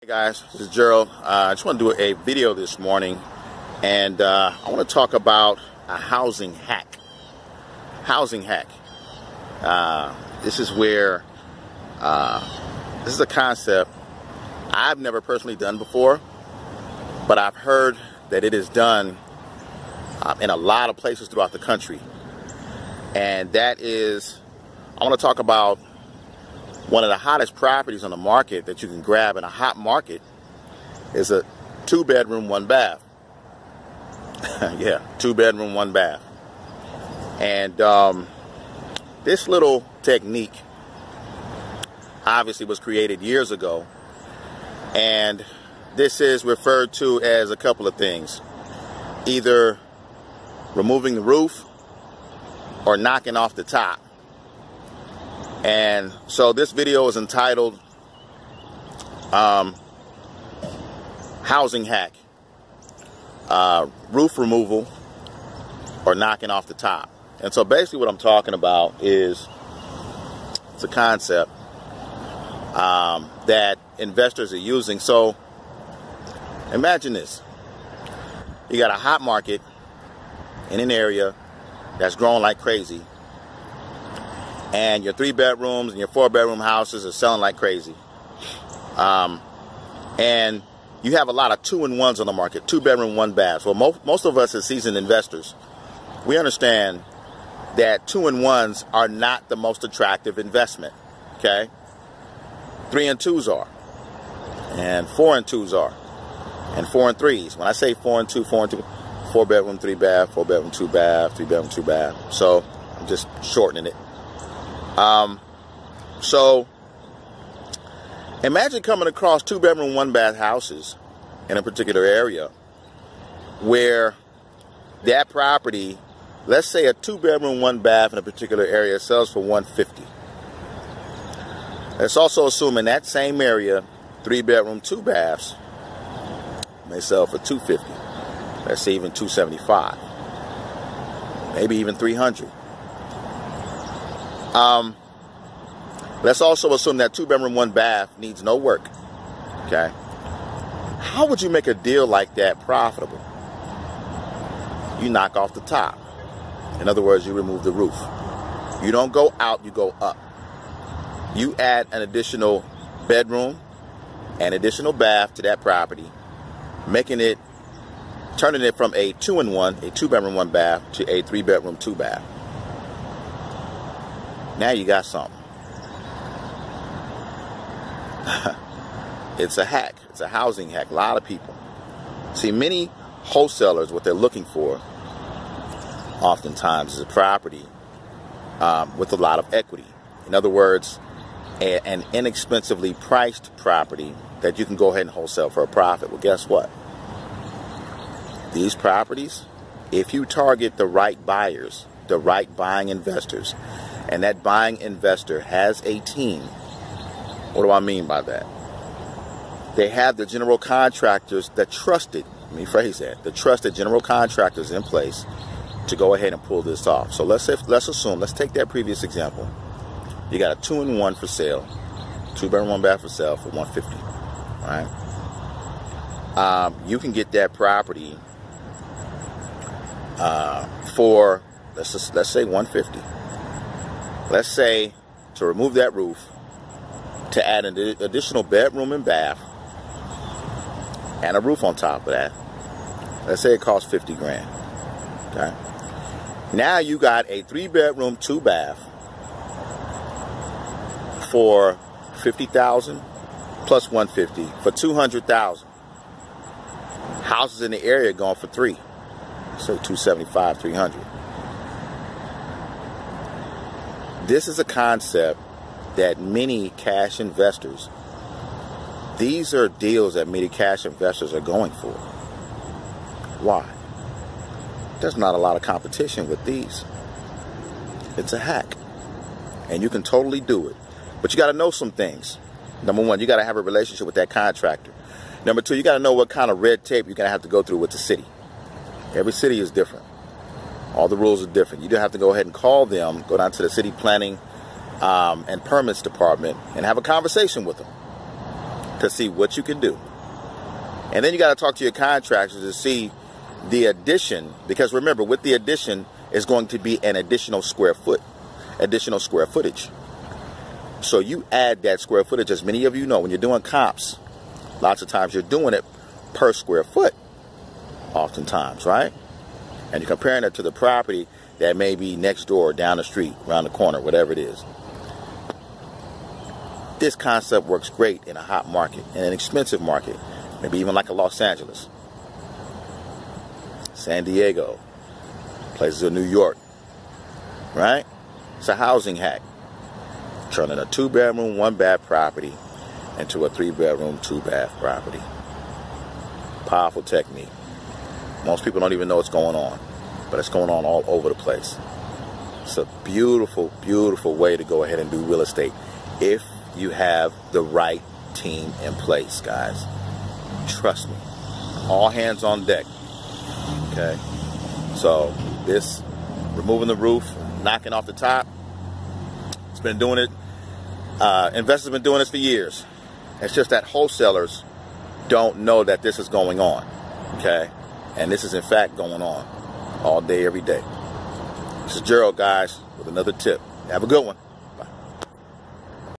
Hey guys, this is Gerald. I just want to do a video this morning, and I want to talk about a housing hack. Housing hack. This is where this is a concept I've never personally done before, but I've heard that it is done in a lot of places throughout the country. And that is, I want to talk about one of the hottest properties on the market that you can grab in a hot market. Is a 2-bedroom, 1-bath. Yeah, 2-bedroom, 1-bath. And this little technique obviously was created years ago, and this is referred to as a couple of things: either removing the roof or knocking off the top. And so this video is entitled Housing Hack, Roof Removal or Knocking Off the Top. And so basically what I'm talking about is, it's a concept that investors are using. So imagine this: you got a hot market in an area that's growing like crazy, and your 3-bedrooms and your 4-bedroom houses are selling like crazy. And you have a lot of 2-in-1s on the market, 2-bedroom, 1-bath. Well, most of us as seasoned investors, we understand that 2-in-1s are not the most attractive investment, okay? 3-and-2s are, and 4-and-2s are, and 4-and-3s. When I say 4-and-2, 4-and-2, 4-bedroom, 3-bath, 4-bedroom, 2-bath, 3-bedroom, 2-bath. So I'm just shortening it. So imagine coming across 2-bedroom, 1-bath houses in a particular area where that property, let's say a 2-bedroom, 1-bath in a particular area, sells for $150. Let's also assume in that same area, 3-bedroom, 2-baths may sell for $250. Let's say even $275, maybe even $300. Let's also assume that 2-bedroom, 1-bath needs no work. Okay. How would you make a deal like that profitable? You knock off the top. In other words, you remove the roof. You don't go out, you go up. You add an additional bedroom and additional bath to that property, turning it from a 2-in-1, a 2-bedroom, 1-bath, to a 3-bedroom, 2-bath. Now you got something. It's a hack. It's a housing hack. A lot of people. See, many wholesalers, what they're looking for oftentimes is a property with a lot of equity. In other words, an inexpensively priced property that you can go ahead and wholesale for a profit. Well, guess what? These properties, if you target the right buyers, the right buying investors, and that buying investor has a team. What do I mean by that? They have the general contractors, the trusted general contractors in place to go ahead and pull this off. So let's take that previous example. You got a 2-in-1 for sale, 2-bedroom, 1-bath for sale for $150. Right? You can get that property for let's say $150. Let's say, to remove that roof, to add an additional bedroom and bath, and a roof on top of that, let's say it costs $50 grand. Okay. Now you got a 3-bedroom, 2-bath for $50,000 plus $150 for $200,000. Houses in the area going for $300. So $275, $300. This is a concept that many cash investors, these are deals that many cash investors are going for. Why? There's not a lot of competition with these. It's a hack. And you can totally do it. But you got to know some things. Number one, you got to have a relationship with that contractor. Number two, you got to know what kind of red tape you're going to have to go through with the city. Every city is different. All the rules are different. You do have to go ahead and call them, go down to the city planning and permits department and have a conversation with them. to see what you can do. And then you got to talk to your contractors to see the addition, because remember, with the addition is going to be an additional square footage. So you add that square footage. As many of you know, when you're doing comps, lots of times you're doing it per square foot, oftentimes, right? And you're comparing it to the property that may be next door, down the street, around the corner, whatever it is. This concept works great in a hot market, in an expensive market, maybe even like a Los Angeles, San Diego, places in New York, right? It's a housing hack. Turning a 2-bedroom, 1-bath property into a 3-bedroom, 2-bath property. Powerful technique. Most people don't even know what's going on, but it's going on all over the place. It's a beautiful, beautiful way to go ahead and do real estate if you have the right team in place, guys. Trust me. All hands on deck. Okay? So this, removing the roof, knocking off the top, it's been doing it. Investors have been doing this for years. It's just that wholesalers don't know that this is going on. Okay? And this is in fact going on all day, every day. This is Gerald, guys, with another tip. Have a good one.